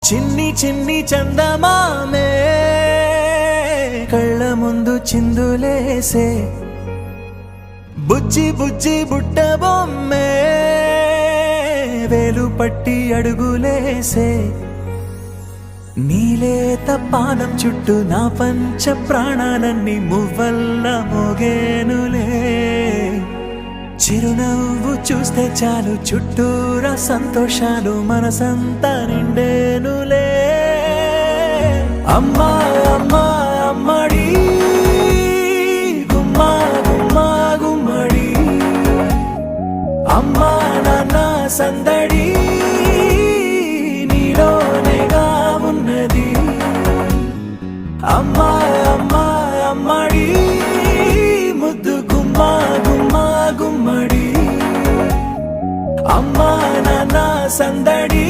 చిన్ని చిన్ని చందమామే కళ్ళ ముందు చిందులేసే, బుజ్జి బుజ్జి బుట్ట బొమ్మే వేలు పట్టి అడుగులేసే, నీలేత పానం చుట్టూ నా పంచ ప్రాణాలన్నీ మువ్వల్ల మోగేనులే. చిరునవ్వు చూస్తే చాలు చుట్టూరా సంతోషాలు మనసంతా నిండేనులే. అమ్మా అమ్మా అమ్మడి గుమ్మా గుమ్మా గుమ్మడి, అమ్మా నాన్న సందడి నీలోనేగా ఉన్నది. అమ్మా అమ్మా అమ్మడి ముద్దు గుమ్మా గుమ్మా గుమ్మడి, అమ్మా నాన్న సందడి